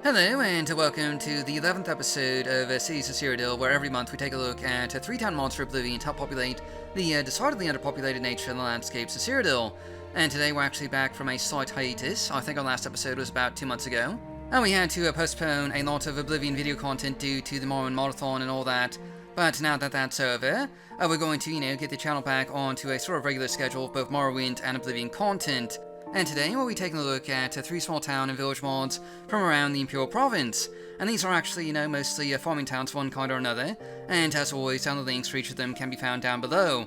Hello and welcome to the 11th episode of Season of Cyrodiil, where every month we take a look at 3-town monster Oblivion to help populate the decidedly underpopulated nature and the landscapes of Cyrodiil. And today we're actually back from a slight hiatus. I think our last episode was about 2 months ago. And we had to postpone a lot of Oblivion video content due to the Morrowind marathon and all that. But now that that's over, we're going to, get the channel back onto a sort of regular schedule of both Morrowind and Oblivion content. And today we'll be taking a look at 3 small town and village mods from around the Imperial Province. And these are actually, mostly farming towns of one kind or another. And as always, down the links for each of them can be found down below.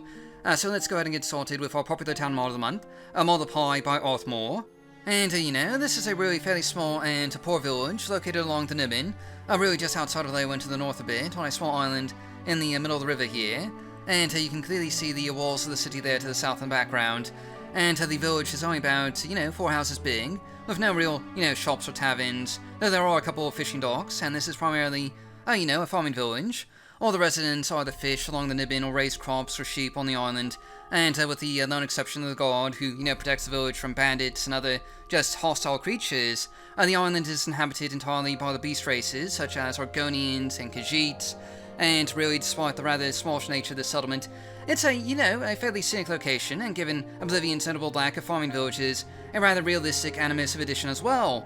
So let's go ahead and get started with our popular town mod of the month, Molapi By Arthmoor. And, this is a really fairly small and poor village located along the Lindum, really just outside of Leyland to the north a bit, on a small island in the middle of the river here. And you can clearly see the walls of the city there to the south in the background. And the village is only about, 4 houses big, with no real, shops or taverns, though there are a couple of fishing docks, and this is primarily, a farming village. All the residents either fish along the Lindum or raise crops or sheep on the island, and with the lone exception of the guard, who, protects the village from bandits and other just hostile creatures, the island is inhabited entirely by the beast races, such as Argonians and Khajiits. And really, despite the rather smallish nature of this settlement, it's a fairly scenic location, and given Oblivion's notable lack of farming villages, a rather realistic and immersive addition as well.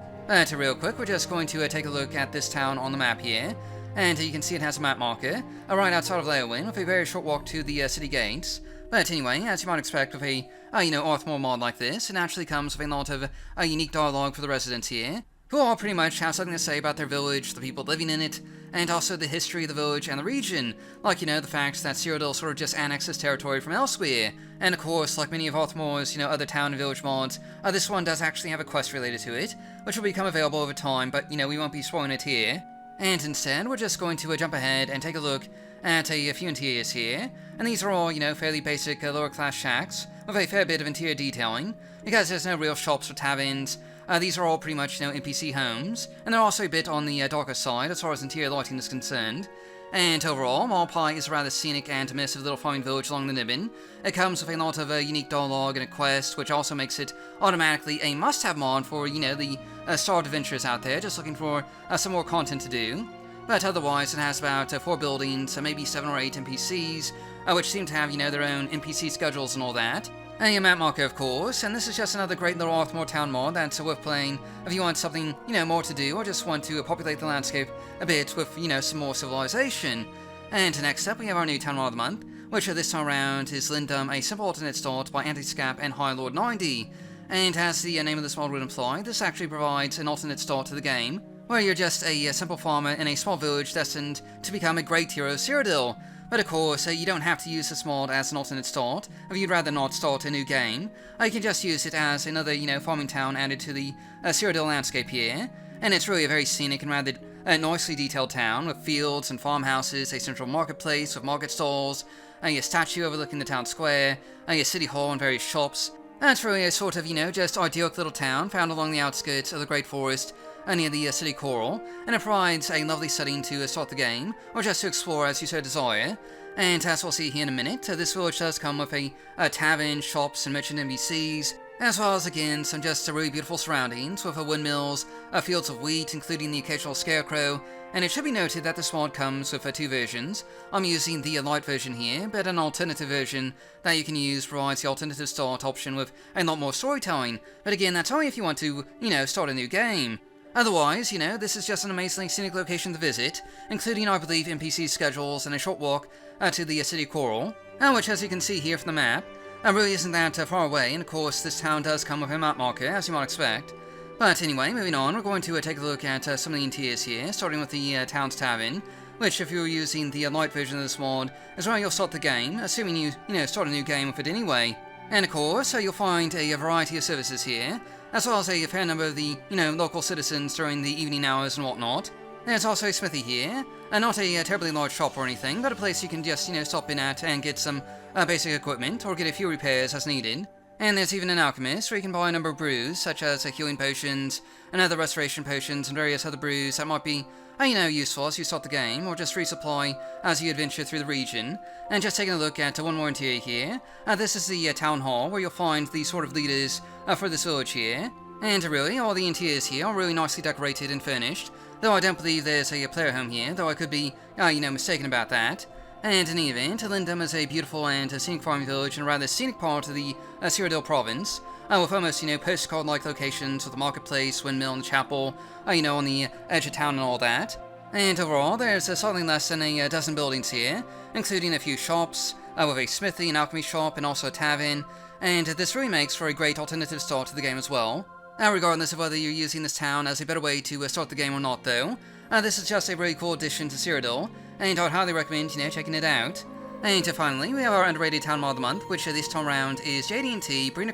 Real quick, we're just going to take a look at this town on the map here, and you can see it has a map marker, right outside of Leyland, with a very short walk to the city gates. But anyway, as you might expect with a, Arthmoor mod like this, it naturally comes with a lot of unique dialogue for the residents here, who all pretty much have something to say about their village, the people living in it, and also the history of the village and the region, like, the fact that Cyrodiil sort of just annexes territory from elsewhere. And of course, like many of Arthmoor's, other town and village mods, this one does actually have a quest related to it, which will become available over time, but, we won't be spoiling it here. And instead, we're just going to jump ahead and take a look at a few interiors here, and these are all, fairly basic lower class shacks, with a fair bit of interior detailing, because there's no real shops or taverns. These are all pretty much, NPC homes, and they're also a bit on the darker side as far as interior lighting is concerned. And overall, Molapi is a rather scenic and immersive little farming village along the Lindum. It comes with a lot of unique dialogue and a quest, which also makes it automatically a must-have mod for, the start adventurers out there just looking for some more content to do. But otherwise, it has about 4 buildings, maybe 7 or 8 NPCs, which seem to have, their own NPC schedules and all that. A map marker, of course, and this is just another great little Arthmoor town mod that's worth playing if you want something, more to do, or just want to populate the landscape a bit with, some more civilization. And next up, we have our new town mod of the month, which this time around is Lindum, a simple alternate start by Antiscamp and High Lord 90. And as the name of this mod would imply, this actually provides an alternate start to the game, where you're just a simple farmer in a small village destined to become a great hero of Cyrodiil. But of course, you don't have to use this mod as an alternate start. If you'd rather not start a new game, you can just use it as another, farming town added to the Cyrodiil landscape here. And it's really a very scenic and rather nicely detailed town, with fields and farmhouses, a central marketplace with market stalls, a statue overlooking the town square, a city hall and various shops. That's really a sort of, just idyllic little town found along the outskirts of the Great Forest, near the city coral, and it provides a lovely setting to start the game, or just to explore as you so desire. And as we'll see here in a minute, this village does come with a tavern, shops, and merchant NPCs, as well as, again, some just really beautiful surroundings, with windmills, fields of wheat, including the occasional scarecrow. And it should be noted that this mod comes with 2 versions. I'm using the light version here, but an alternative version that you can use provides the alternative start option with a lot more storytelling. But again, that's only if you want to, start a new game. Otherwise, this is just an amazingly scenic location to visit, including, I believe, NPC schedules and a short walk to the city coral, which, as you can see here from the map, really isn't that far away, and of course this town does come with a map marker, as you might expect. But anyway, moving on, we're going to take a look at some of the interiors here, starting with the town's tavern, which, if you're using the light version of this mod, is where you'll start the game, assuming you, start a new game with it anyway. And of course, you'll find a variety of services here, as well as a fair number of the, local citizens during the evening hours and whatnot. There's also a smithy here, not a terribly large shop or anything, but a place you can just, stop in at and get some basic equipment, or get a few repairs as needed. And there's even an alchemist, where you can buy a number of brews, such as healing potions, and other restoration potions, and various other brews that might be, useful as you start the game, or just resupply as you adventure through the region. And just taking a look at one more interior here, this is the town hall, where you'll find the sort of leaders for this village here. And really, all the interiors here are really nicely decorated and furnished, though I don't believe there's a player home here, though I could be, mistaken about that. And in any event, Lindum is a beautiful and scenic farming village in a rather scenic part of the Cyrodiil province, with almost, postcard-like locations with the marketplace, windmill, and chapel, on the edge of town and all that. And overall, there's slightly less than a dozen buildings here, including a few shops, with a smithy, an alchemy shop, and also a tavern, and this really makes for a great alternative start to the game as well. Regardless of whether you're using this town as a better way to start the game or not though, this is just a really cool addition to Cyrodiil, and I'd highly recommend, checking it out. And finally, we have our underrated town mod of the month, which this time around is JDNT Brina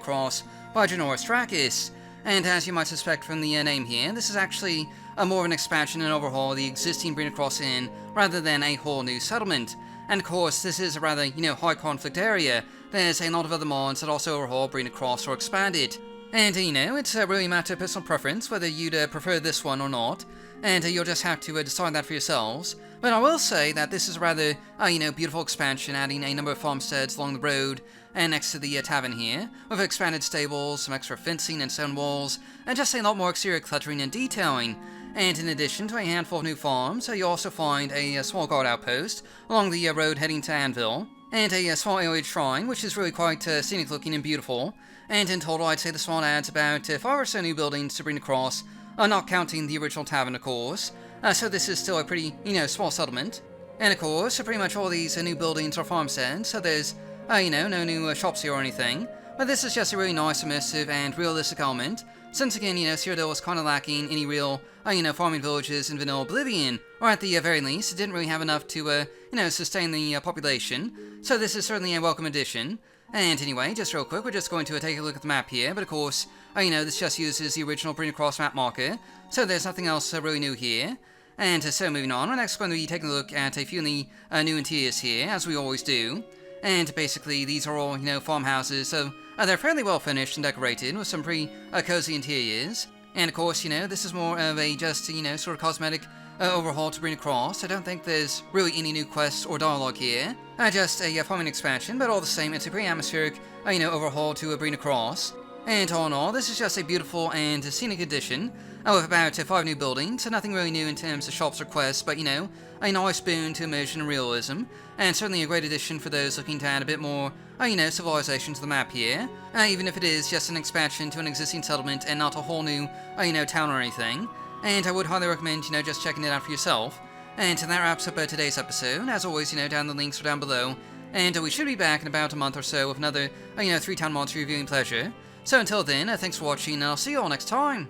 by Strakis. And as you might suspect from the name here, this is actually more of an expansion and overhaul of the existing Brina Inn, rather than a whole new settlement. And of course, this is a rather, high conflict area. There's a lot of other mods that also overhaul Brina or expand it. And, it's really a matter of personal preference whether you'd prefer this one or not, and you'll just have to decide that for yourselves. But I will say that this is a rather, beautiful expansion, adding a number of farmsteads along the road and next to the tavern here, with expanded stables, some extra fencing and stone walls, and just a lot more exterior cluttering and detailing. And in addition to a handful of new farms, you also find a small guard outpost along the road heading to Anvil, and a small aeroid shrine, which is really quite scenic looking and beautiful. And in total, I'd say this one adds about 5 or so new buildings to bring across, not counting the original tavern, of course. So this is still a pretty, small settlement. And of course, pretty much all these new buildings are farmsteads, so there's, no new shops here or anything. But this is just a really nice, immersive, and realistic element, since again, Cyrodiil was kind of lacking any real, farming villages in vanilla Oblivion, or at the very least, it didn't really have enough to, sustain the population, so this is certainly a welcome addition. And anyway, just real quick, we're just going to take a look at the map here, but of course, this just uses the original Brina map marker, so there's nothing else really new here. And so moving on, we're next going to be taking a look at a few of the new interiors here, as we always do. And basically, these are all, farmhouses, so they're fairly well finished and decorated with some pretty cozy interiors. And of course, this is more of a just, sort of cosmetic overhaul to bring across. I don't think there's really any new quests or dialogue here. Just a farming expansion, but all the same, it's a pretty atmospheric, overhaul to bring across. And all in all, this is just a beautiful and scenic addition, with about 5 new buildings, so nothing really new in terms of shops or quests, but a nice boon to immersion and realism, and certainly a great addition for those looking to add a bit more, civilization to the map here, even if it is just an expansion to an existing settlement and not a whole new, town or anything. And I would highly recommend, just checking it out for yourself. And that wraps up today's episode. As always, down the links are down below, and we should be back in about a month or so with another, 3 town mods reviewing pleasure. So until then, thanks for watching, and I'll see you all next time.